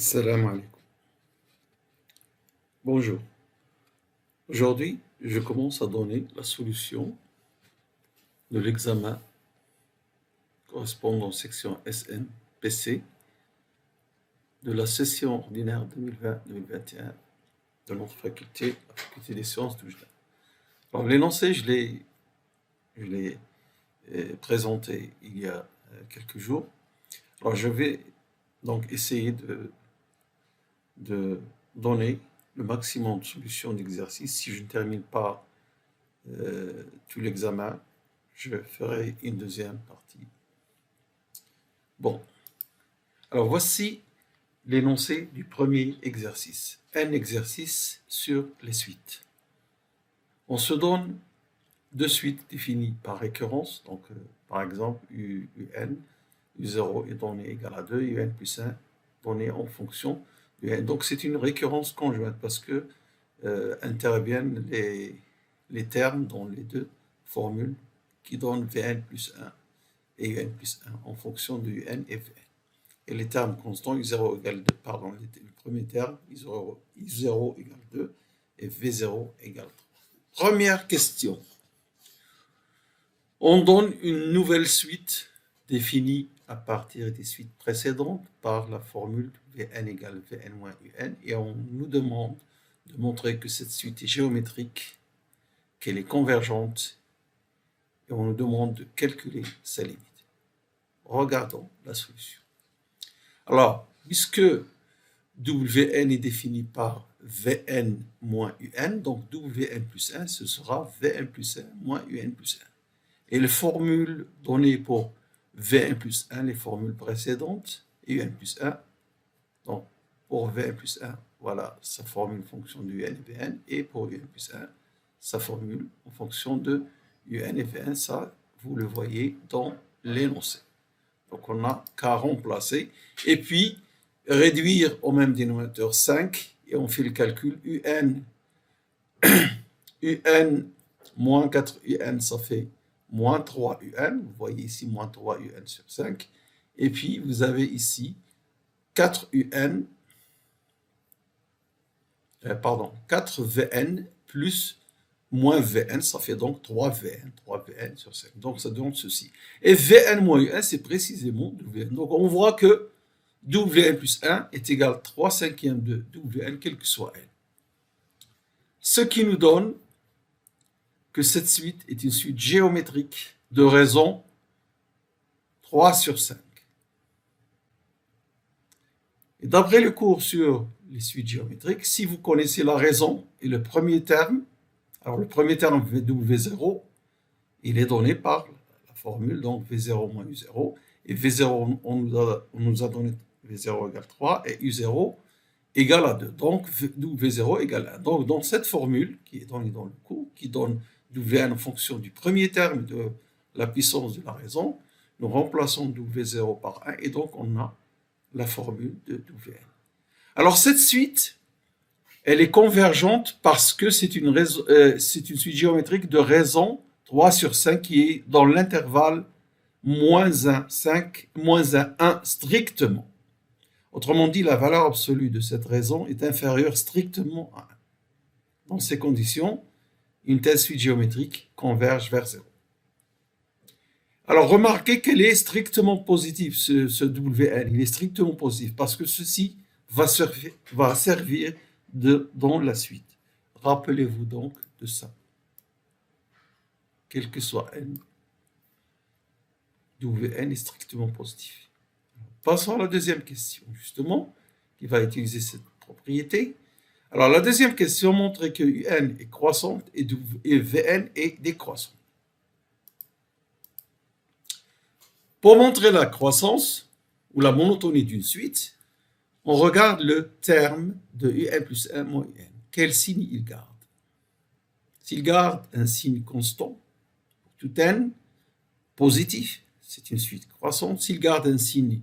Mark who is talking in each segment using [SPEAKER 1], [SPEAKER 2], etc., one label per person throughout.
[SPEAKER 1] Salam alaikum. Bonjour. Aujourd'hui, je commence à donner la solution de l'examen correspondant section SN-PC de la session ordinaire 2020-2021 de notre faculté, la faculté des sciences d'Oujda. Alors, l'énoncé, je l'ai présenté il y a quelques jours. Alors, je vais donc essayer de donner le maximum de solutions d'exercice. Si je ne termine pas tout l'examen, je ferai une deuxième partie. Bon, alors voici l'énoncé du premier exercice. Un exercice sur les suites. On se donne deux suites définies par récurrence, donc par exemple UN, U0 est donné égal à 2, UN plus 1 donné en fonction de UN. Donc c'est une récurrence conjointe parce que interviennent les termes dans les deux formules qui donnent Vn plus 1 et Un plus 1 en fonction de Un et Vn. Et les termes constants, U0 égale 2, pardon, le premier terme, U0 égale 2 et V0 égale 3. Première question. On donne une nouvelle suite définie à partir des suites précédentes par la formule Vn égale Vn moins Un et on nous demande de montrer que cette suite est géométrique, qu'elle est convergente et on nous demande de calculer sa limite. Regardons la solution. Alors, puisque Wn est défini par Vn moins Un, donc Wn plus 1, ce sera Vn plus 1 moins Un plus 1. Et les formules données pour V1 plus 1, les formules précédentes, et Un plus 1, donc pour V1 plus 1, voilà sa formule en fonction de Un et Vn, et pour Un plus 1, sa formule en fonction de Un et Vn, ça vous le voyez dans l'énoncé. Donc on n'a qu'à remplacer, et puis réduire au même dénominateur 5, et on fait le calcul Un moins 4 Un, ça fait moins 3 Un, vous voyez ici moins 3 Un sur 5, et puis vous avez ici 4 Vn plus moins Vn, ça fait donc 3 Vn sur 5, donc ça donne ceci. Et Vn moins Un, c'est précisément Wn, donc on voit que Wn plus 1 est égal à 3 cinquièmes de Wn, quel que soit N. Ce qui nous donne que cette suite est une suite géométrique de raison 3 sur 5. Et d'après le cours sur les suites géométriques, si vous connaissez la raison et le premier terme, alors le premier terme W0, il est donné par la formule, donc V0 moins U0, et V0, on nous a donné V0 égale 3, et U0 égale à 2, donc W0 égale 1. Donc dans cette formule, qui est donnée dans le cours, qui donne Wn en fonction du premier terme de la puissance de la raison, nous remplaçons W0 par 1, et donc on a la formule de Wn. Alors cette suite, elle est convergente parce que c'est une suite géométrique de raison 3 sur 5 qui est dans l'intervalle moins 1, 5, moins 1, 1 strictement. Autrement dit, la valeur absolue de cette raison est inférieure strictement à 1. Dans ces conditions, une telle suite géométrique converge vers 0. Alors, remarquez qu'elle est strictement positive, ce Wn. Il est strictement positif parce que ceci va servir dans la suite. Rappelez-vous donc de ça. Quel que soit n, Wn est strictement positif. Passons à la deuxième question, justement, qui va utiliser cette propriété. Alors, la deuxième question montre que Un est croissante et Vn est décroissante. Pour montrer la croissance ou la monotonie d'une suite, on regarde le terme de Un plus 1 moins Un. Quel signe il garde? S'il garde un signe constant, pour tout n, positif, c'est une suite croissante. S'il garde un signe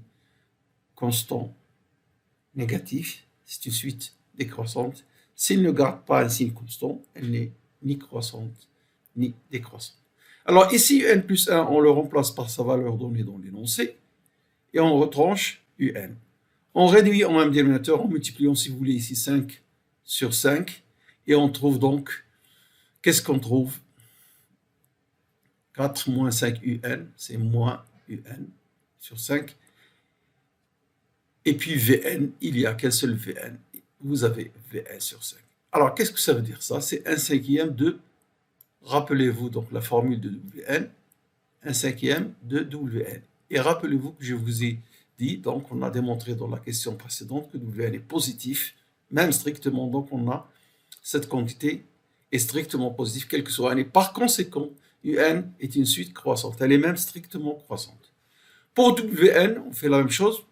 [SPEAKER 1] constant négatif, c'est une suite décroissante. S'il ne garde pas un signe constant, elle n'est ni croissante ni décroissante. Alors ici, Un plus 1, on le remplace par sa valeur donnée dans l'énoncé et on retranche Un. On réduit en même dénominateur en multipliant, si vous voulez, ici 5 sur 5. Et on trouve donc, qu'est-ce qu'on trouve? 4 moins 5 UN, c'est moins UN sur 5. Et puis Vn, il n'y a qu'un seul Vn. Vous avez Vn sur 5. Alors, qu'est-ce que ça veut dire ça? C'est 1/5 de, rappelez-vous donc la formule de Wn, 1/5 de Wn. Et rappelez-vous que je vous ai dit, donc on a démontré dans la question précédente que Wn est positif, même strictement, donc on a cette quantité est strictement positive, quel que soit n. Et par conséquent, Un est une suite croissante. Elle est même strictement croissante. Pour Wn, on fait la même chose,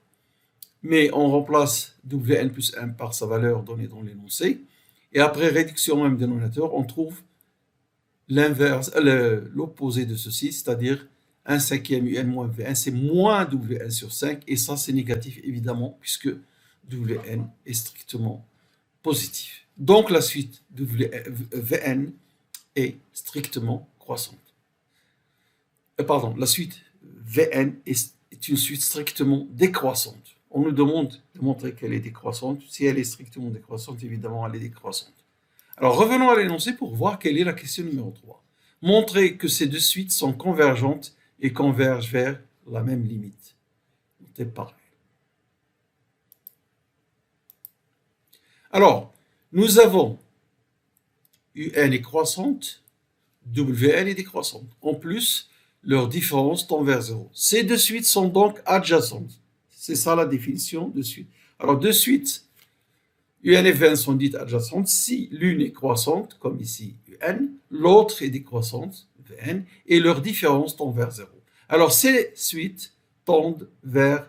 [SPEAKER 1] mais on remplace Wn plus 1 par sa valeur donnée dans l'énoncé. Et après réduction au même dénominateur, on trouve l'inverse, l'opposé de ceci, c'est-à-dire 1/5 Un moins Vn, c'est moins Wn sur 5, et ça c'est négatif évidemment, puisque Wn est strictement positif. Donc la suite Vn est strictement croissante. La suite Vn est une suite strictement décroissante. On nous demande de montrer qu'elle est décroissante. Si elle est strictement décroissante, évidemment, elle est décroissante. Alors, revenons à l'énoncé pour voir quelle est la question numéro 3. Montrer que ces deux suites sont convergentes et convergent vers la même limite. C'est pareil. Alors, nous avons UN est croissante, Wn est décroissante. En plus, leur différence tend vers 0. Ces deux suites sont donc adjacentes. C'est ça la définition de suite. Alors, deux suites UN et Vn sont dites adjacentes si l'une est croissante, comme ici UN, l'autre est décroissante, Vn, et leur différence tend vers 0. Alors, ces suites tendent vers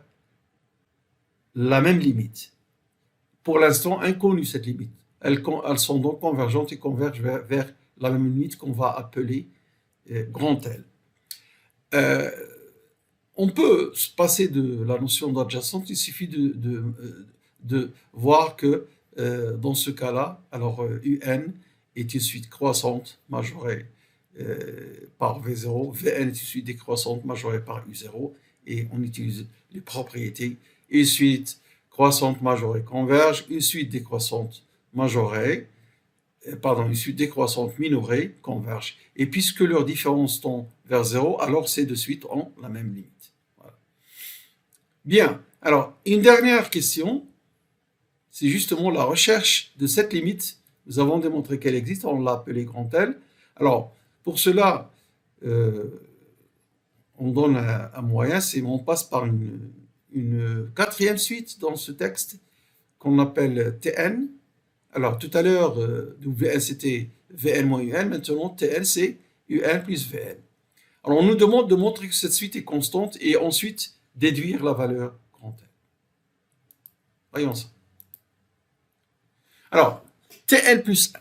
[SPEAKER 1] la même limite. Pour l'instant, inconnue cette limite. Elles sont donc convergentes et convergent vers la même limite qu'on va appeler grand L. On peut se passer de la notion d'adjacente, il suffit de voir que dans ce cas-là, alors UN est une suite croissante majorée par V0, Vn est une suite décroissante majorée par U0, et on utilise les propriétés. Une suite croissante majorée converge, une suite décroissante majorée, une suite décroissante minorée converge. Et puisque leur différence tend vers 0, alors ces deux suites ont la même limite. Voilà. Bien, alors une dernière question, c'est justement la recherche de cette limite. Nous avons démontré qu'elle existe, on l'a appelée grand L. Alors, pour cela, on donne un moyen, c'est on passe par une quatrième suite dans ce texte qu'on appelle Tn. Alors, tout à l'heure, Wn c'était Vn moins Un, maintenant Tn c'est Un plus Vn. Alors, on nous demande de montrer que cette suite est constante et ensuite déduire la valeur grand L. Voyons ça. Alors, Tn plus 1.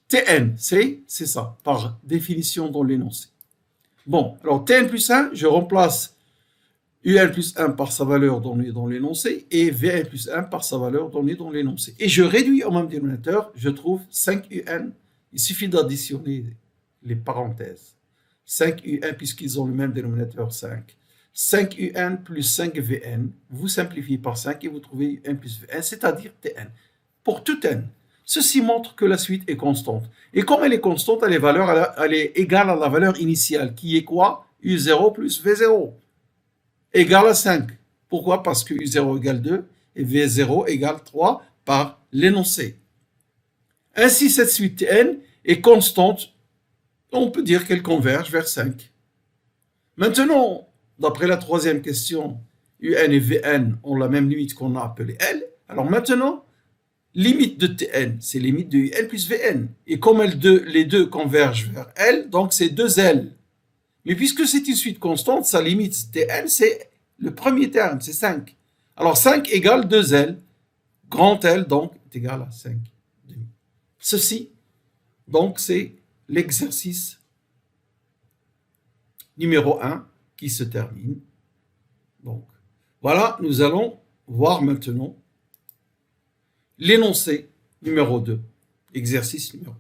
[SPEAKER 1] Tn, c'est ça, par définition dans l'énoncé. Bon, alors Tn plus 1, je remplace Un plus 1 par sa valeur donnée dans l'énoncé et Vn plus 1 par sa valeur donnée dans l'énoncé. Et je réduis au même dénominateur, je trouve 5Un. Il suffit d'additionner les parenthèses. 5Un puisqu'ils ont le même dénominateur 5. 5Un plus 5Vn, vous simplifiez par 5 et vous trouvez Un plus Vn, c'est-à-dire Tn. Pour tout n. Ceci montre que la suite est constante. Et comme elle est constante, elle est égale à la valeur initiale, qui est quoi? U0 plus V0, égale à 5. Pourquoi? Parce que U0 égale 2 et V0 égale 3 par l'énoncé. Ainsi, cette suite n est constante. On peut dire qu'elle converge vers 5. Maintenant, d'après la troisième question, Un et Vn ont la même limite qu'on a appelée L. Alors maintenant, limite de Tn, c'est limite de Un plus Vn. Et comme les deux convergent vers L, donc c'est 2L. Mais puisque c'est une suite constante, sa limite Tn, c'est le premier terme, c'est 5. Alors 5 égale 2L. Grand L, donc, est égal à 5. Ceci, donc, c'est l'exercice numéro 1 qui se termine. Donc, voilà, nous allons voir maintenant l'énoncé numéro 2, exercice numéro 2.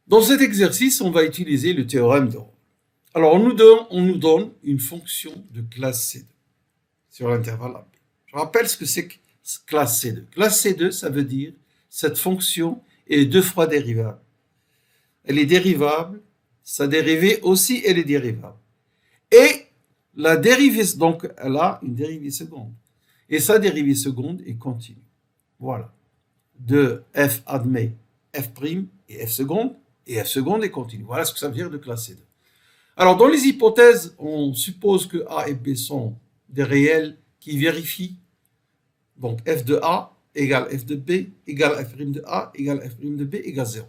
[SPEAKER 1] Dans cet exercice, on va utiliser le théorème de Rolle. Alors, on nous donne une fonction de classe C2. sur l'intervalle AB. Je rappelle ce que c'est que classe C2. Classe C2, ça veut dire cette fonction est 2 fois dérivable. Elle est dérivable, sa dérivée aussi, elle est dérivable. Et la dérivée, donc elle a une dérivée seconde. Et sa dérivée seconde est continue. Voilà. De f admet f' et f seconde est continue. Voilà ce que ça veut dire de classe C2. Alors, dans les hypothèses, on suppose que A et B sont des réels qui vérifient. Donc, f de A égale f de B égale f' de A égale f' de B égale 0.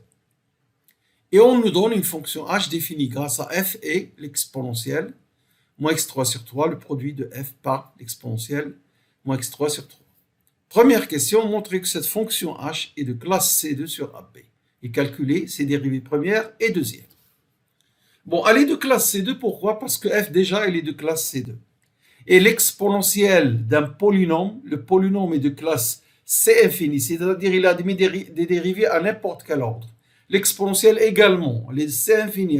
[SPEAKER 1] Et on nous donne une fonction h définie grâce à f et l'exponentielle moins x3 sur 3, le produit de f par l'exponentielle moins x3 sur 3. Première question, montrer que cette fonction h est de classe C2 sur AB et calculer ses dérivées première et deuxième. Bon, elle est de classe C2, pourquoi? Parce que f déjà, elle est de classe C2. Et l'exponentielle d'un polynôme, le polynôme est de classe C infini, c'est-à-dire il a des dérivées à n'importe quel ordre. L'exponentielle également, les C infini,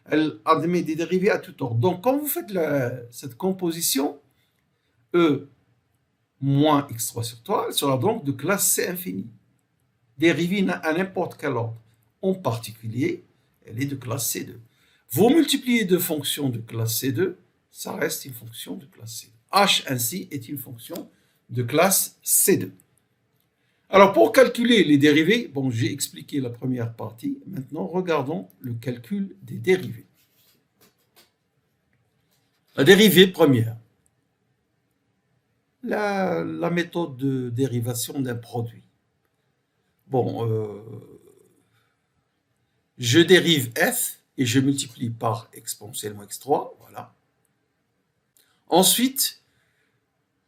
[SPEAKER 1] elle admet des dérivées à tout ordre. Donc, quand vous faites cette composition, E moins x3 sur 3, elle sera donc de classe C infini, dérivée à n'importe quel ordre. En particulier, elle est de classe C2. Vous multipliez deux fonctions de classe C2, ça reste une fonction de classe C2. H ainsi est une fonction de classe C2. Alors pour calculer les dérivées, bon, j'ai expliqué la première partie, maintenant regardons le calcul des dérivées. La dérivée première. La méthode de dérivation d'un produit. Bon, je dérive f et je multiplie par exponentielle moins x3, voilà. Ensuite,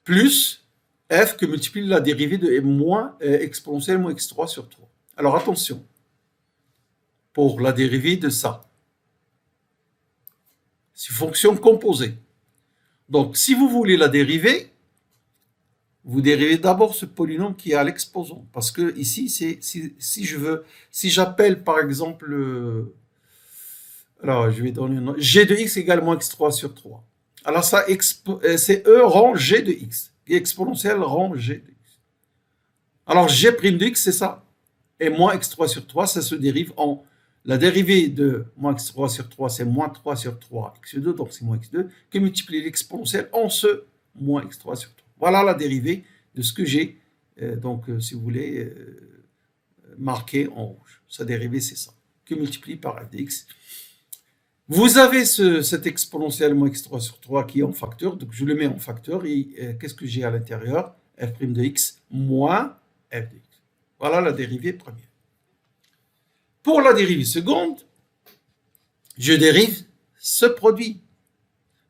[SPEAKER 1] plus f que multiplie la dérivée de moins exponentielle moins x3 sur 3. Alors attention, pour la dérivée de ça, c'est une fonction composée. Donc si vous voulez la dériver, vous dérivez d'abord ce polynôme qui est à l'exposant. Parce que ici, si j'appelle par exemple, alors je vais donner un nom, g de x égale moins x3 sur 3. Alors ça, c'est E rang g de x. Et exponentielle rang g de x. Alors g' de x, c'est ça. Et moins x3 sur 3, ça se dérive en la dérivée de moins x3 sur 3, c'est moins 3 sur 3 x2, donc c'est moins x2, qui multiplie l'exponentielle en ce moins x3 sur 3. Voilà la dérivée de ce que j'ai, si vous voulez, marqué en rouge. Sa dérivée, c'est ça, que multiplie par f de x. Vous avez cette exponentielle moins x3 sur 3 qui est en facteur, donc je le mets en facteur, et qu'est-ce que j'ai à l'intérieur? F' de x moins f de x. Voilà la dérivée première. Pour la dérivée seconde, je dérive ce produit.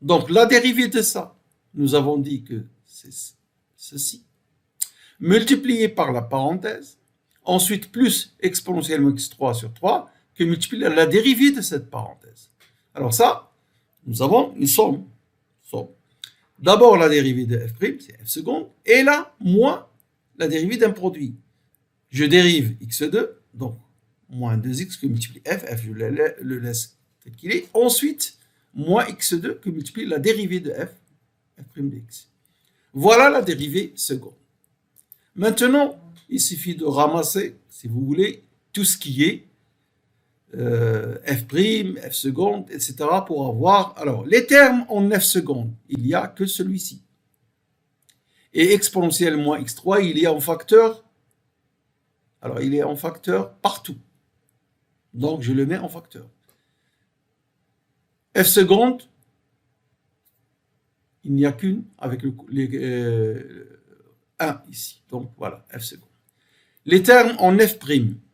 [SPEAKER 1] Donc la dérivée de ça, nous avons dit que c'est ceci, multiplié par la parenthèse, ensuite plus exponentielle moins x3 sur 3, que multiplie la dérivée de cette parenthèse. Alors ça, nous avons une somme. D'abord la dérivée de f', c'est f seconde, et là, moins la dérivée d'un produit. Je dérive x2, donc moins 2x que multiplie f, je le laisse tel qu'il est. Ensuite, moins x2 que multiplie la dérivée de f, f' de x. Voilà la dérivée seconde. Maintenant, il suffit de ramasser, si vous voulez, tout ce qui est f', f seconde, etc. pour avoir... Alors, les termes en f seconde, il n'y a que celui-ci. Et exponentielle moins x3, il est en facteur... Alors, il est en facteur partout. Donc, je le mets en facteur. F seconde, il n'y a qu'une avec 1 ici. Donc, voilà, f seconde. Les termes en f',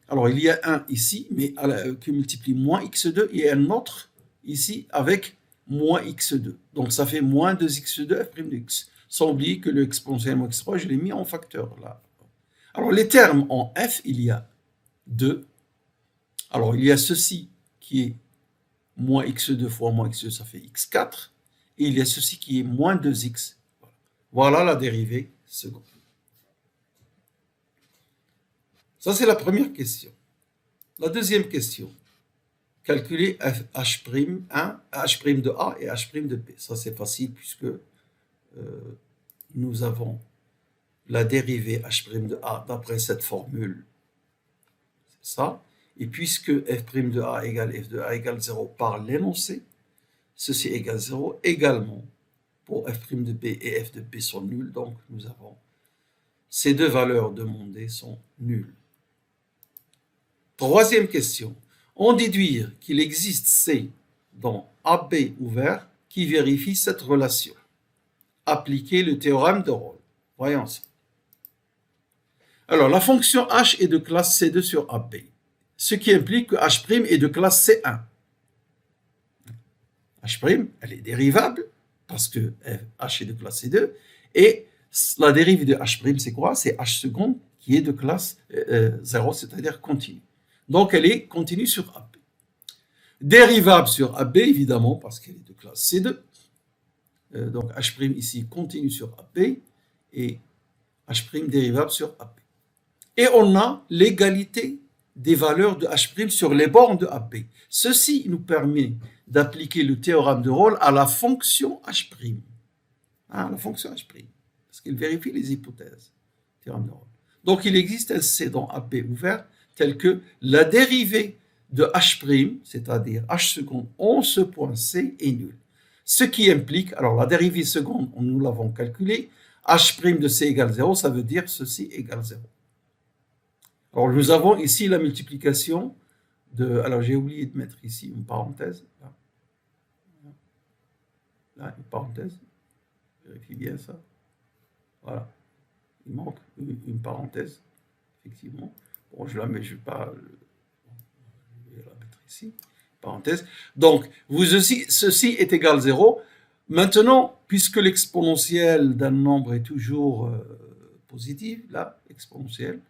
[SPEAKER 1] alors il y a un ici, mais qui multiplie moins x2, et un autre ici avec moins x2. Donc, ça fait moins 2x2 f' de x. Sans oublier que le exponentiel moins x3, je l'ai mis en facteur, là. Alors, les termes en f, il y a 2. Alors, il y a ceci qui est moins x2 fois moins x2, ça fait x4. Et il y a ceci qui est moins 2x. Voilà la dérivée seconde. Ça, c'est la première question. La deuxième question. Calculer H'1, H' de A et H' de B. Ça, c'est facile puisque nous avons la dérivée h' de a d'après cette formule, c'est ça. Et puisque f' de a égale f de a égale 0 par l'énoncé, ceci égale 0 également pour f' de b et f de b sont nuls, donc nous avons ces deux valeurs demandées sont nulles. Troisième question. En déduire qu'il existe C dans AB ouvert qui vérifie cette relation. Appliquer le théorème de Rolle. Voyons ça. Alors, la fonction h est de classe C2 sur AB, ce qui implique que h' est de classe C1. H', elle est dérivable, parce que h est de classe C2, et la dérivée de h', c'est quoi? C'est h seconde qui est de classe 0, c'est-à-dire continue. Donc, elle est continue sur AB. Dérivable sur AB, évidemment, parce qu'elle est de classe C2. Donc, h' ici continue sur AB et h' dérivable sur AB. Et on a l'égalité des valeurs de h' sur les bornes de AB. Ceci nous permet d'appliquer le théorème de Rolle à la fonction h'. La fonction h', parce qu'il vérifie les hypothèses. Théorème de Rolle. Donc, il existe un C dans AB ouvert tel que la dérivée de h', c'est-à-dire h seconde en ce point C, est nulle. Ce qui implique, alors la dérivée seconde, nous l'avons calculée, h' de C égale 0, ça veut dire ceci égale 0. Alors nous avons ici la multiplication de, alors j'ai oublié de mettre ici une parenthèse, là une parenthèse, vérifie bien ça, voilà, il manque une parenthèse, effectivement, bon je la mets, je vais pas, je vais la mettre ici, parenthèse, donc vous aussi, ceci est égal à 0, maintenant, puisque l'exponentielle d'un nombre est toujours positive, là, exponentielle,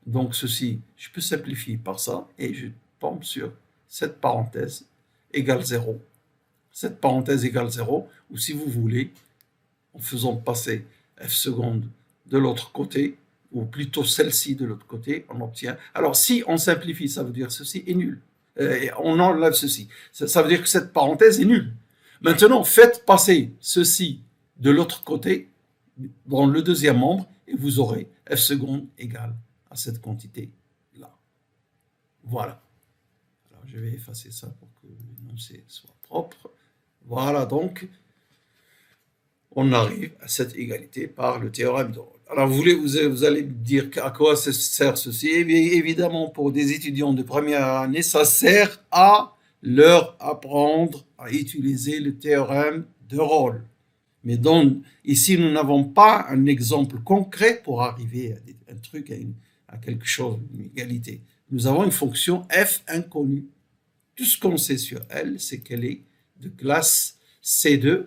[SPEAKER 1] donc ceci, je peux simplifier par ça, et je tombe sur cette parenthèse égale 0. Cette parenthèse égale 0, ou si vous voulez, en faisant passer f seconde de l'autre côté, ou plutôt celle-ci de l'autre côté, on obtient... Alors si on simplifie, ça veut dire ceci est nul. On enlève ceci. Ça veut dire que cette parenthèse est nulle. Maintenant, faites passer ceci de l'autre côté, dans le deuxième membre, et vous aurez f seconde égale à cette quantité-là. Voilà. Alors, je vais effacer ça pour que l'énoncé soit propre. Voilà, donc, on arrive à cette égalité par le théorème de Rolle. Alors, vous allez me dire à quoi ça sert ceci? Eh bien, évidemment, pour des étudiants de première année, ça sert à leur apprendre à utiliser le théorème de Rolle. Mais donc, ici, nous n'avons pas un exemple concret pour arriver à un truc, à quelque chose, une égalité. Nous avons une fonction f inconnue. Tout ce qu'on sait sur elle, c'est qu'elle est de classe C2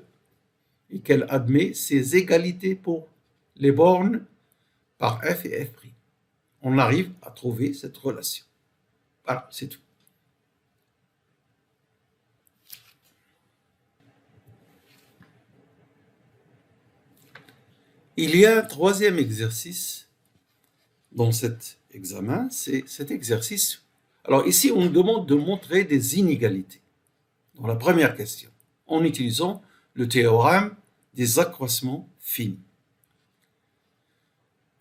[SPEAKER 1] et qu'elle admet ces égalités pour les bornes par f et f'. On arrive à trouver cette relation. Voilà, c'est tout. Il y a un troisième exercice dans cet examen, c'est cet exercice. Alors ici, on nous demande de montrer des inégalités. Dans la première question, en utilisant le théorème des accroissements finis.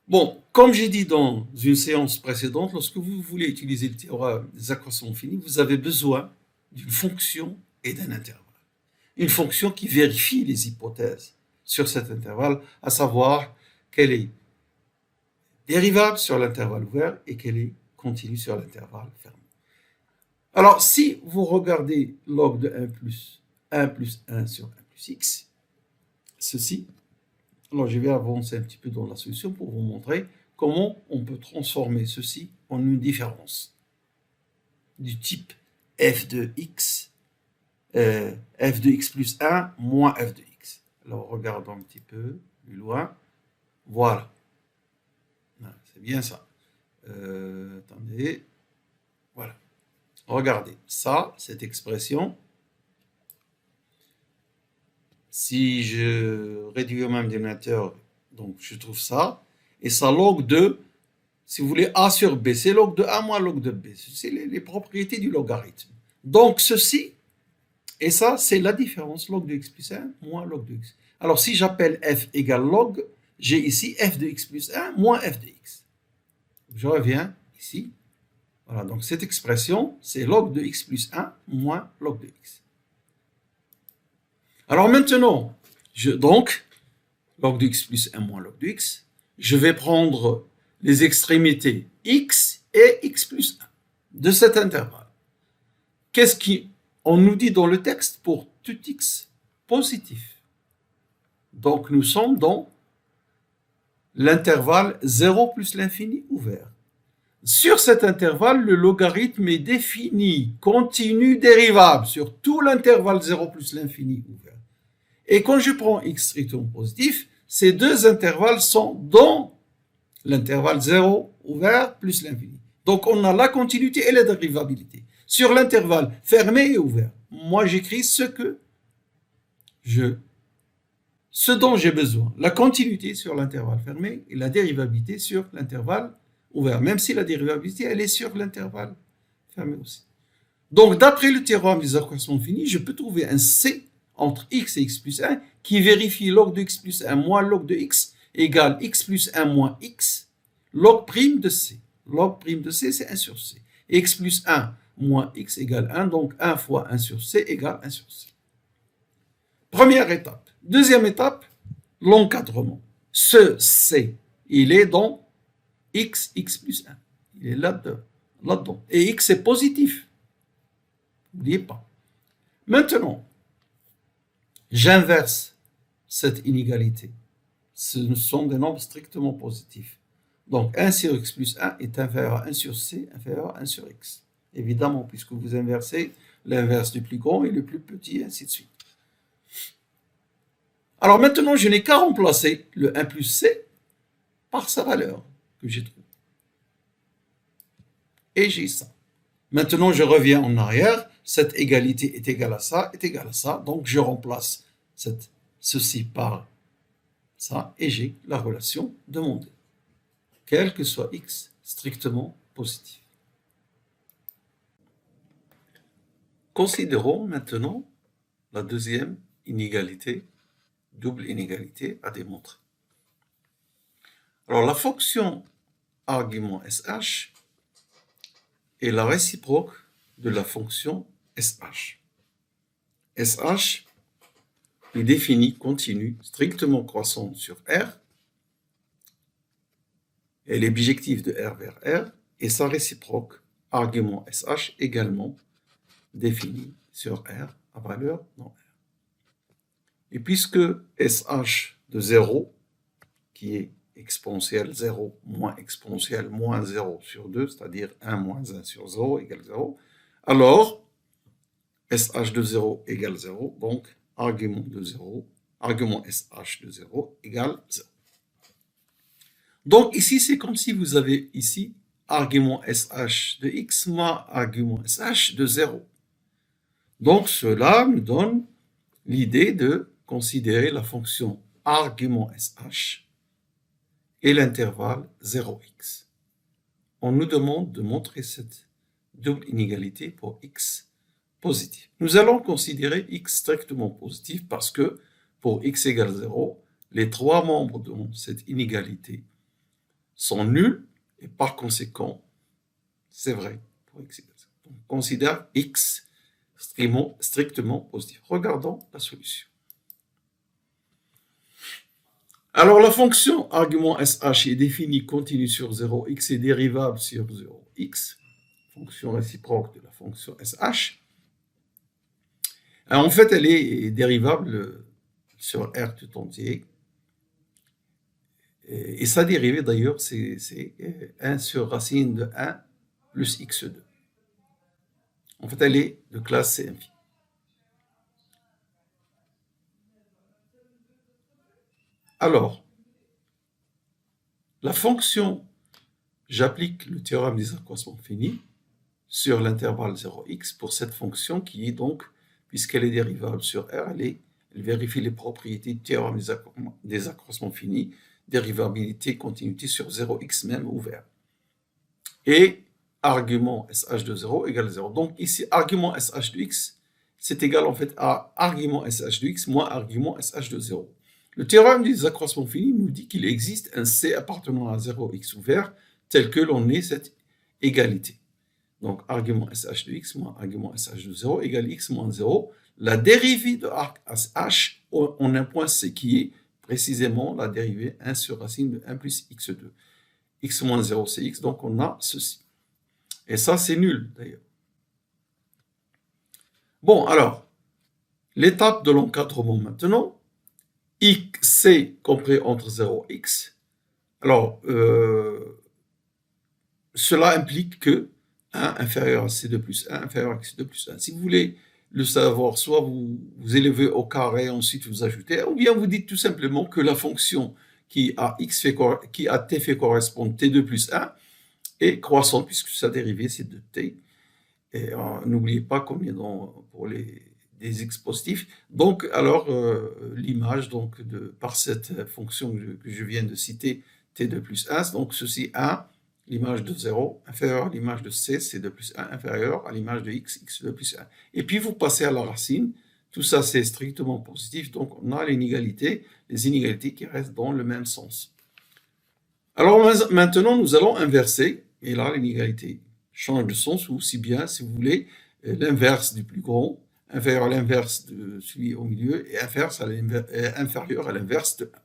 [SPEAKER 1] Bon, comme j'ai dit dans une séance précédente, lorsque vous voulez utiliser le théorème des accroissements finis, vous avez besoin d'une fonction et d'un intervalle. Une fonction qui vérifie les hypothèses sur cet intervalle, à savoir qu'elle est dérivable sur l'intervalle ouvert et qu'elle est continue sur l'intervalle fermé. Alors, si vous regardez log de 1 plus 1 sur 1 plus x, ceci, alors je vais avancer un petit peu dans la solution pour vous montrer comment on peut transformer ceci en une différence du type f de x plus 1 moins f de x. Alors, regardons un petit peu plus loin. Voilà. C'est bien ça. Attendez. Voilà. Regardez. Ça, cette expression, si je réduis au même dénominateur, donc je trouve ça, et ça log de, si vous voulez, a sur b, c'est log de a moins log de b. C'est les propriétés du logarithme. Donc, ceci, et ça, c'est la différence, log de x plus 1 moins log de x. Alors, si j'appelle f égale log, j'ai ici f de x plus 1 moins f de x. Je reviens ici. Voilà, donc cette expression, c'est log de x plus 1 moins log de x. Alors maintenant, donc, log de x plus 1 moins log de x, je vais prendre les extrémités x et x plus 1 de cet intervalle. Qu'est-ce qu'on nous dit dans le texte pour tout x positif? Donc nous sommes dans l'intervalle 0 plus l'infini ouvert. Sur cet intervalle, le logarithme est défini, continu, dérivable, sur tout l'intervalle 0 plus l'infini ouvert. Et quand je prends x strictement positif, ces deux intervalles sont dans l'intervalle 0 ouvert plus l'infini. Donc on a la continuité et la dérivabilité. Sur l'intervalle fermé et ouvert, moi j'écris ce dont j'ai besoin. La continuité sur l'intervalle fermé et la dérivabilité sur l'intervalle ouvert, même si la dérivabilité, elle est sur l'intervalle fermé aussi. Donc, d'après le théorème des accroissements finis, je peux trouver un C entre x et x plus 1 qui vérifie log de x plus 1 moins log de x égale x plus 1 moins x log prime de C. Log prime de C, c'est 1 sur C. Et x plus 1 moins x égale 1, donc 1 fois 1 sur C égale 1 sur C. Première étape. Deuxième étape, l'encadrement. Ce C, il est dans x plus 1. Il est là-dedans. Et x est positif. N'oubliez pas. Maintenant, j'inverse cette inégalité. Ce sont des nombres strictement positifs. Donc 1 sur x plus 1 est inférieur à 1 sur c, inférieur à 1 sur x. Évidemment, puisque vous inversez l'inverse du plus grand et le plus petit, et ainsi de suite. Alors maintenant, je n'ai qu'à remplacer le 1 plus c par sa valeur que j'ai trouvée. Et j'ai ça. Maintenant, je reviens en arrière. Cette égalité est égale à ça, est égale à ça. Donc, je remplace ceci par ça et j'ai la relation demandée. Quel que soit x strictement positif. Considérons maintenant la deuxième inégalité, double inégalité à démontrer. Alors, la fonction argument SH est la réciproque de la fonction SH. SH est définie continue, strictement croissante sur R. Elle est bijective de R vers R et sa réciproque, argument SH, également définie sur R à valeur dans R. Et puisque SH de 0, qui est exponentielle 0 moins exponentielle moins 0 sur 2, c'est-à-dire 1 moins 1 sur 0 égale 0, alors SH de 0 égale 0, donc argument de 0, argument SH de 0 égale 0. Donc ici, c'est comme si vous avez ici argument SH de x moins argument SH de 0. Donc cela nous donne l'idée de considérer la fonction argument SH et l'intervalle 0x. On nous demande de montrer cette double inégalité pour x positif. Nous allons considérer x strictement positif parce que pour x égale 0, les trois membres de cette inégalité sont nuls et par conséquent, c'est vrai pour x égale 0. Donc, on considère x strictement positif. Regardons la solution. Alors, la fonction argument SH est définie continue sur 0, x est dérivable sur 0, x, fonction réciproque de la fonction SH. Alors, en fait, elle est dérivable sur R tout entier. Et sa dérivée, d'ailleurs, c'est 1 sur racine de 1 plus x2. En fait, elle est de classe C infime. Alors, la fonction, j'applique le théorème des accroissements finis sur l'intervalle 0x pour cette fonction qui est donc, puisqu'elle est dérivable sur R, elle vérifie les propriétés du théorème des accroissements finis, dérivabilité, continuité sur 0x même ouvert. Et argument SH de 0 égale 0. Donc ici, argument SH de x, c'est égal en fait à argument SH de x moins argument SH de 0. Le théorème des accroissements finis nous dit qu'il existe un C appartenant à 0 x ouvert tel que l'on ait cette égalité. Donc, argument SH de x moins argument SH de 0 égale x moins 0. La dérivée de arc H en un point C qui est précisément la dérivée 1 sur racine de 1 plus x2. X moins 0, c'est x, donc on a ceci. Et ça, c'est nul, d'ailleurs. Bon, alors, l'étape de l'encadrement maintenant. C compris entre 0 et x. Alors, cela implique que 1 inférieur à C2 plus 1 inférieur à C2 plus 1. Si vous voulez le savoir, soit vous élevez au carré, ensuite vous ajoutez, ou bien vous dites tout simplement que la fonction qui à t fait correspondre t2 plus 1 est croissante puisque sa dérivée c'est de t. Et n'oubliez pas qu'on est pour des x positifs. Donc, alors, l'image par cette fonction que je viens de citer, t2 plus 1, donc ceci 1, l'image de 0, inférieur à l'image de c, c2 plus 1, inférieur à l'image de x, x2 plus 1. Et puis, vous passez à la racine. Tout ça, c'est strictement positif. Donc, on a les inégalités qui restent dans le même sens. Alors, maintenant, nous allons inverser. Et là, l'inégalité change de sens, ou aussi bien, si vous voulez, l'inverse du plus grand, inférieur à l'inverse de celui au milieu, et inférieur à l'inverse de 1.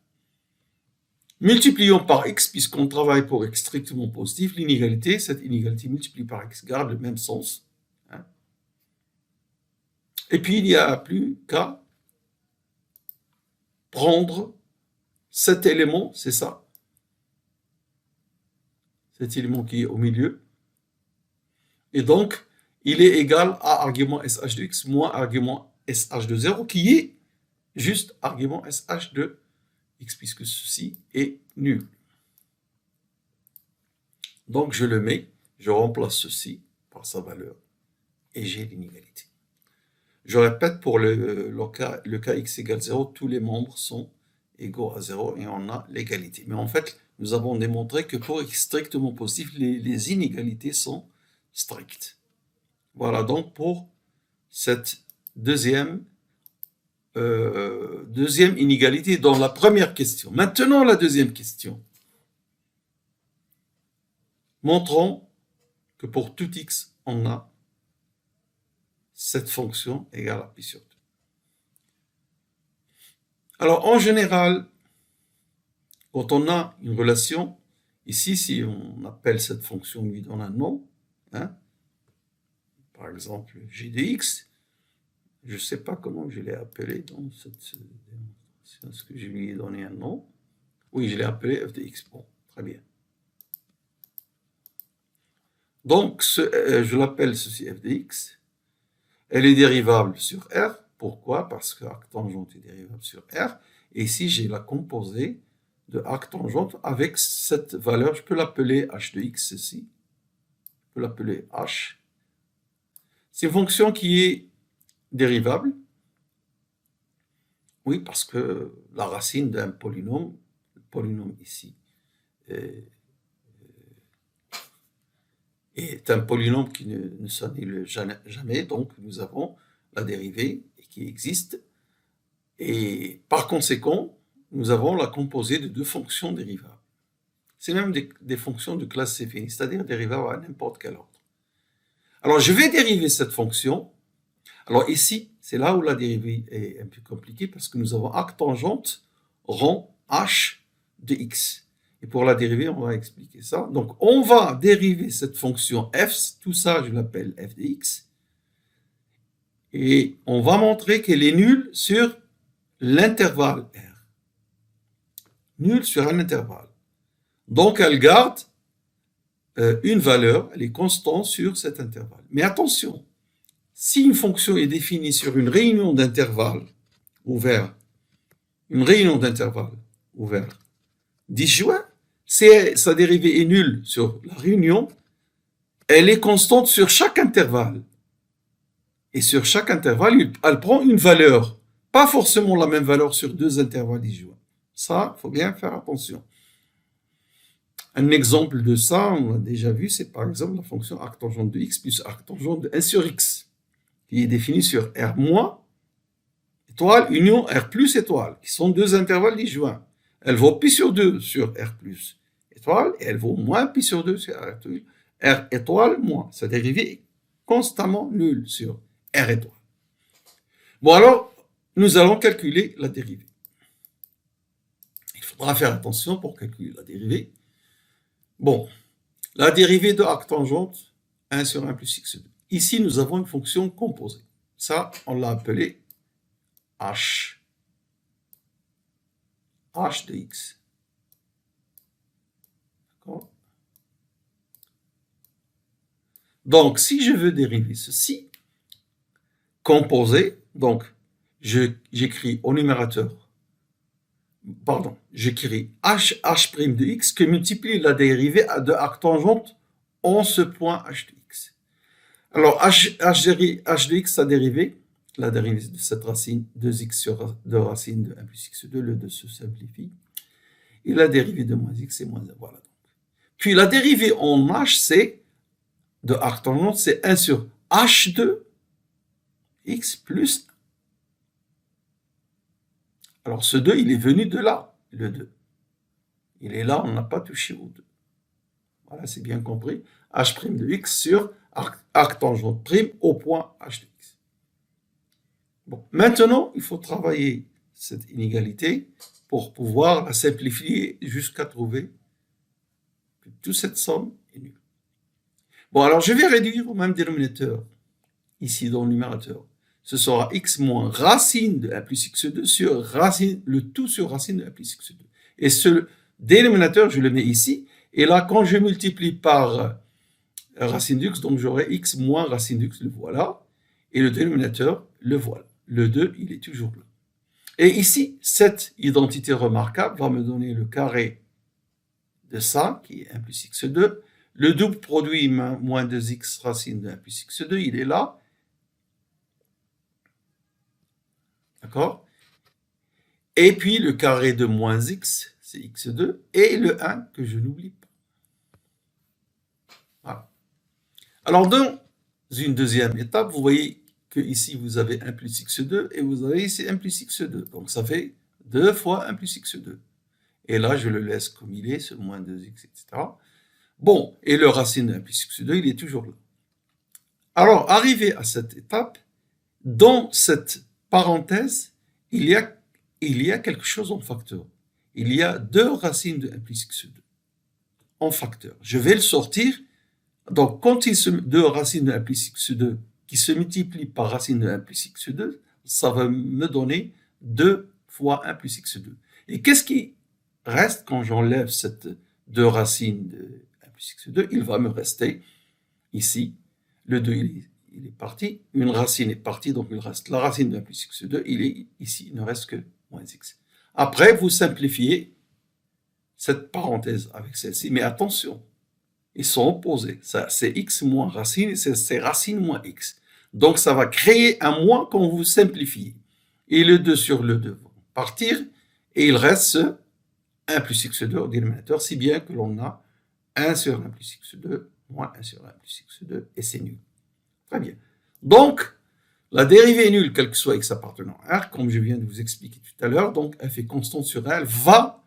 [SPEAKER 1] Multiplions par x, puisqu'on travaille pour x strictement positif, l'inégalité, cette inégalité multipliée par x garde le même sens. Hein. Et puis, il n'y a plus qu'à prendre cet élément, c'est ça, cet élément qui est au milieu, et donc, il est égal à argument SH de x moins argument SH de 0, qui est juste argument SH de x, puisque ceci est nul. Donc, je le mets, je remplace ceci par sa valeur, et j'ai l'inégalité. Je répète, pour le cas x égale 0, tous les membres sont égaux à 0, et on a l'égalité. Mais en fait, nous avons démontré que pour x strictement positif, les inégalités sont strictes. Voilà donc pour cette deuxième inégalité dans la première question. Maintenant, la deuxième question. Montrons que pour tout x, on a cette fonction égale à pi sur 2. Alors, en général, quand on a une relation, ici, si on appelle cette fonction, on lui donne un nom, hein, par exemple, g de x, je ne sais pas comment je l'ai appelé dans cette démonstration. Est-ce que je lui ai donné un nom? Oui, je l'ai appelé f de x. Bon, très bien. Donc, je l'appelle ceci f de x. Elle est dérivable sur R. Pourquoi? Parce que arc tangente est dérivable sur R. Et ici, j'ai la composée de arc tangente avec cette valeur. Je peux l'appeler h de x, ceci. Je peux l'appeler h. C'est une fonction qui est dérivable. Oui, parce que la racine d'un polynôme, le polynôme ici, est un polynôme qui ne s'annule jamais, donc nous avons la dérivée qui existe, et par conséquent, nous avons la composée de deux fonctions dérivables. C'est même des fonctions de classe C finie, c'est-à-dire dérivables à n'importe quel ordre. Alors, je vais dériver cette fonction. Alors ici, c'est là où la dérivée est un peu compliquée, parce que nous avons arc tangente rend h de x. Et pour la dérivée, on va expliquer ça. Donc, on va dériver cette fonction f, tout ça, je l'appelle f de x, et on va montrer qu'elle est nulle sur l'intervalle R. Nulle sur un intervalle. Donc, elle garde une valeur, elle est constante sur cet intervalle. Mais attention, si une fonction est définie sur une réunion d'intervalles ouverts, disjoint, si sa dérivée est nulle sur la réunion, elle est constante sur chaque intervalle. Et sur chaque intervalle, elle prend une valeur. Pas forcément la même valeur sur deux intervalles disjoints. Ça, il faut bien faire attention. Un exemple de ça, on l'a déjà vu, c'est par exemple la fonction arc tangente de x plus arc tangente de 1 sur x, qui est définie sur R-, étoile, union R plus étoile, qui sont deux intervalles disjoints. Elle vaut pi sur 2 sur R plus étoile, et elle vaut moins pi sur 2 sur R étoile moins. Sa dérivée est constamment nulle sur R étoile. Bon, alors, nous allons calculer la dérivée. Il faudra faire attention pour calculer la dérivée. Bon, la dérivée de arc tangente, 1 sur 1 plus x2. Ici, nous avons une fonction composée. Ça, on l'a appelé h. H de x. D'accord? Donc, si je veux dériver ceci, composé, donc j'écris au numérateur, pardon, j'écris h' de x qui multiplie la dérivée de arc tangente en ce point h de x. Alors, h de x, sa dérivée, la dérivée de cette racine 2x sur 2 racine de 1 plus x2, le 2 se simplifie. Et la dérivée de moins x, c'est moins 1. Voilà. Puis la dérivée en h, c'est de arc tangente, c'est 1 sur h de x plus 1. Alors ce 2, il est venu de là, le 2. Il est là, on n'a pas touché au 2. Voilà, c'est bien compris. H' de x sur arc tangente prime au point h de x. Bon, maintenant, il faut travailler cette inégalité pour pouvoir la simplifier jusqu'à trouver que toute cette somme est nulle. Bon, alors je vais réduire au même dénominateur, ici dans le numérateur. Ce sera x moins racine de 1 plus x2 sur racine, le tout sur racine de 1 plus x2. Et ce dénominateur, je le mets ici. Et là, quand je multiplie par racine d'x, donc j'aurai x moins racine d'x, le voilà. Et le dénominateur, le voilà. Le 2, il est toujours là. Et ici, cette identité remarquable va me donner le carré de ça, qui est 1 plus x2. Le double produit moins 2x racine de 1 plus x2, il est là. D'accord? Et puis le carré de moins x, c'est x2, et le 1 que je n'oublie pas. Voilà. Alors dans une deuxième étape, vous voyez que ici vous avez 1 plus x2 et vous avez ici 1 plus x2. Donc ça fait 2 fois 1 plus x2. Et là, je le laisse comme il est, ce moins 2x, etc. Bon, et le racine de 1 plus x2, il est toujours là. Alors, arrivé à cette étape, dans cette parenthèse, il y a quelque chose en facteur. Il y a 2 racines de 1 plus x2 en facteur. Je vais le sortir. Donc, quand il se 2 racines de 1 plus x2 qui se multiplient par racine de 1 plus x2, ça va me donner 2 fois 1 plus x2. Et qu'est-ce qui reste quand j'enlève cette 2 racines de 1 plus x2? Il va me rester ici, le 2 il est parti, une racine est partie, donc il reste la racine de 1 plus x2, il est ici, il ne reste que moins x. Après, vous simplifiez cette parenthèse avec celle-ci, mais attention, ils sont opposés. C'est x moins racine, et c'est racine moins x. Donc ça va créer un moins quand vous simplifiez. Et le 2 sur le 2 vont partir, et il reste 1 plus x2 au dénominateur, si bien que l'on a 1 sur 1 plus x2 moins 1 sur 1 plus x2, et c'est nul. Très bien. Donc, la dérivée est nulle, quel que soit x appartenant à R, comme je viens de vous expliquer tout à l'heure. Donc, f est constante sur R va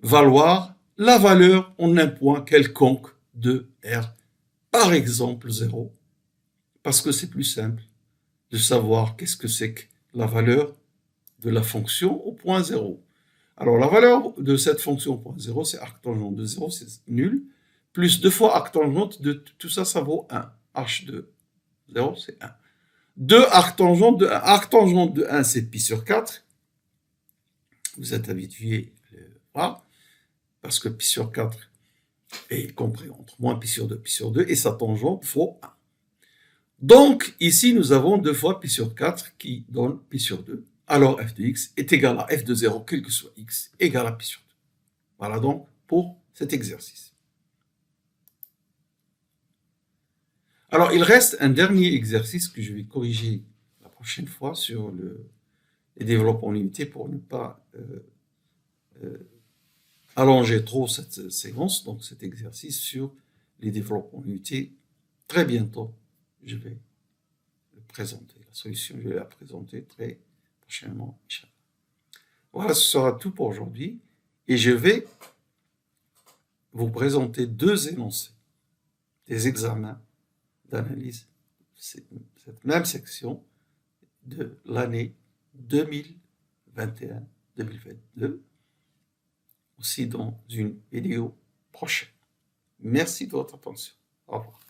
[SPEAKER 1] valoir la valeur en un point quelconque de R, par exemple 0, parce que c'est plus simple de savoir qu'est-ce que c'est que la valeur de la fonction au point 0. Alors, la valeur de cette fonction au point 0, c'est arc tangente de 0, c'est nul, plus 2 fois arc tangente de tout ça, ça vaut 1. H de 0, c'est 1. 2 arc tangente de 1. Arc tangente de 1, c'est pi sur 4. Vous êtes habitué à le voir, parce que pi sur 4 est compris entre moins pi sur 2, et sa tangente vaut 1. Donc, ici, nous avons 2 fois pi sur 4 qui donne pi sur 2. Alors, f de x est égal à f de 0, quel que soit x, égal à pi sur 2. Voilà donc pour cet exercice. Alors, il reste un dernier exercice que je vais corriger la prochaine fois sur les développements en unité pour ne pas allonger trop cette séquence, donc cet exercice sur les développements en unité. Très bientôt, je vais le présenter. La solution, je vais la présenter très prochainement, Inch'Allah. Voilà, ce sera tout pour aujourd'hui. Et je vais vous présenter 2 énoncés des examens d'analyse, cette même section de l'année 2021-2022, aussi dans une vidéo prochaine. Merci de votre attention. Au revoir.